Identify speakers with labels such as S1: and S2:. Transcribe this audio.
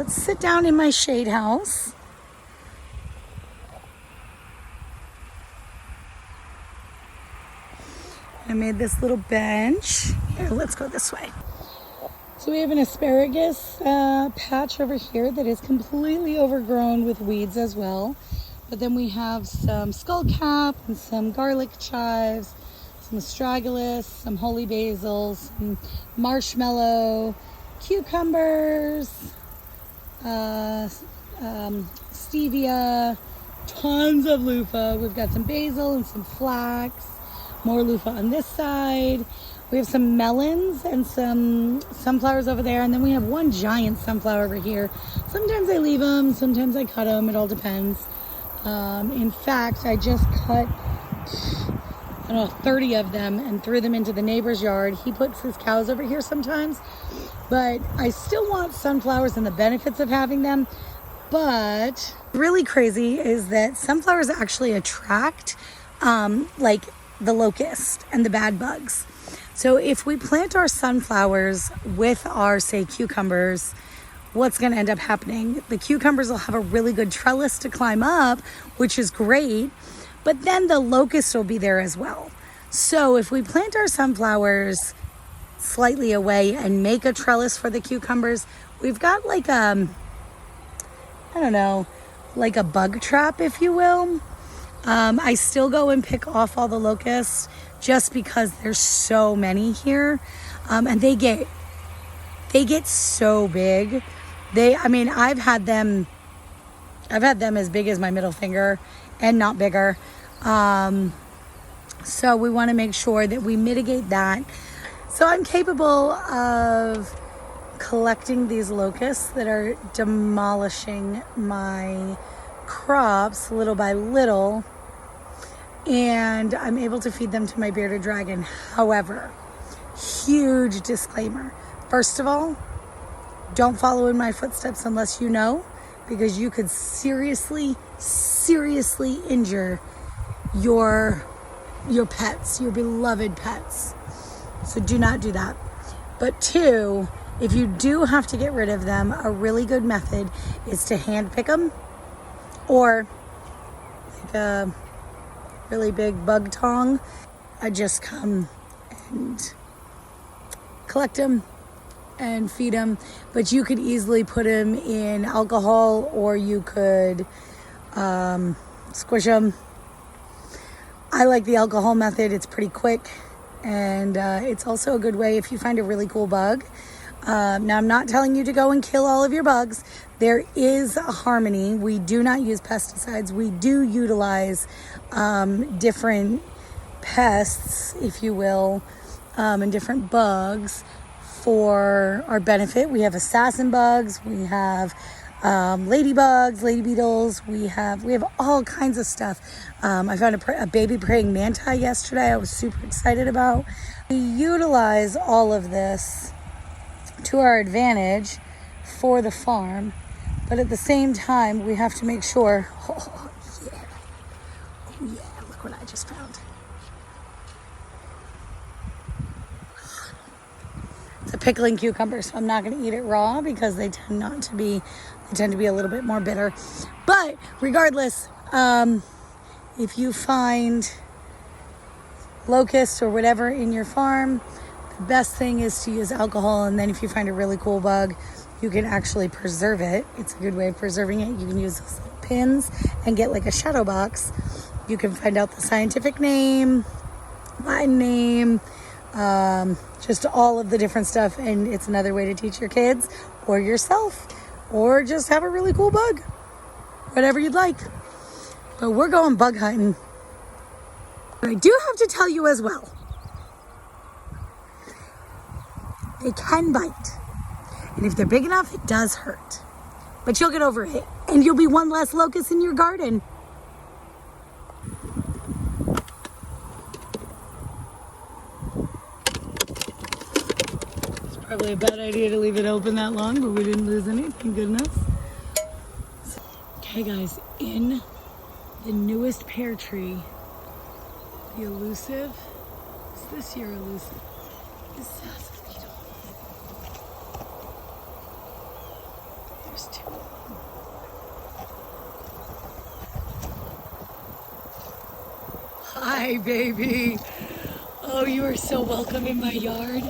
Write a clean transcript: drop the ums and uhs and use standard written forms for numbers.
S1: let's sit down in my shade house. I made this little bench. Here, let's go this way. So we have an asparagus patch over here that is completely overgrown with weeds as well. But then we have some skullcap and some garlic chives, some astragalus, some holy basils, some marshmallow, cucumbers, stevia, tons of loofah. We've got some basil and some flax, more loofah on this side. We have some melons and some sunflowers over there, and then we have one giant sunflower over here. Sometimes I leave them, sometimes I cut them, it all depends. In fact, I just cut, 30 of them and threw them into the neighbor's yard. He puts his cows over here sometimes, but I still want sunflowers and the benefits of having them. But really crazy is that sunflowers actually attract like the locust and the bad bugs. So if we plant our sunflowers with our, say, cucumbers, what's going to end up happening? The cucumbers will have a really good trellis to climb up, which is great, but then the locust will be there as well. So if we plant our sunflowers slightly away and make a trellis for the cucumbers, we've got like a, like a bug trap, if you will. I still go and pick off all the locusts just because there's so many here, and they get so big. I've had them as big as my middle finger and not bigger. So we want to make sure that we mitigate that. So I'm capable of collecting these locusts that are demolishing my crops little by little, and I'm able to feed them to my bearded dragon. However, huge disclaimer. First of all, don't follow in my footsteps unless you know, because you could seriously injure your pets, your beloved pets. So do not do that. But two, if you do have to get rid of them, a really good method is to hand pick them, or like a really big bug tong. I just come and collect them and feed them, but you could easily put them in alcohol, or you could squish them. I like the alcohol method. It's pretty quick, and it's also a good way if you find a really cool bug. Now, I'm not telling you to go and kill all of your bugs. There is a harmony. We do not use pesticides. We do utilize different pests, if you will, and different bugs for our benefit. We have assassin bugs. We have ladybugs, lady beetles. We have all kinds of stuff. I found a baby praying mantis yesterday. I was super excited about. We utilize all of this to our advantage for the farm, but at the same time, we have to make sure. Oh yeah, look what I just found. It's a pickling cucumber, so I'm not going to eat it raw because they tend to be a little bit more bitter. But regardless, if you find locusts or whatever in your farm, the best thing is to use alcohol, and then if you find a really cool bug, you can actually preserve it. It's a good way of preserving it. You can use those little pins and get like a shadow box. You can find out the scientific name, Latin name, just all of the different stuff, and it's another way to teach your kids or yourself, or just have a really cool bug, whatever you'd like. But we're going bug hunting. But I do have to tell you as well, they can bite, and if they're big enough, it does hurt, but you'll get over it, and you'll be one less locust in your garden. Probably a bad idea to leave it open that long, but we didn't lose any, thank goodness. Okay guys, in the newest pear tree, the elusive, is this your elusive? Is that beetle? There's two. Hi, baby. Oh, you are so welcome in my yard.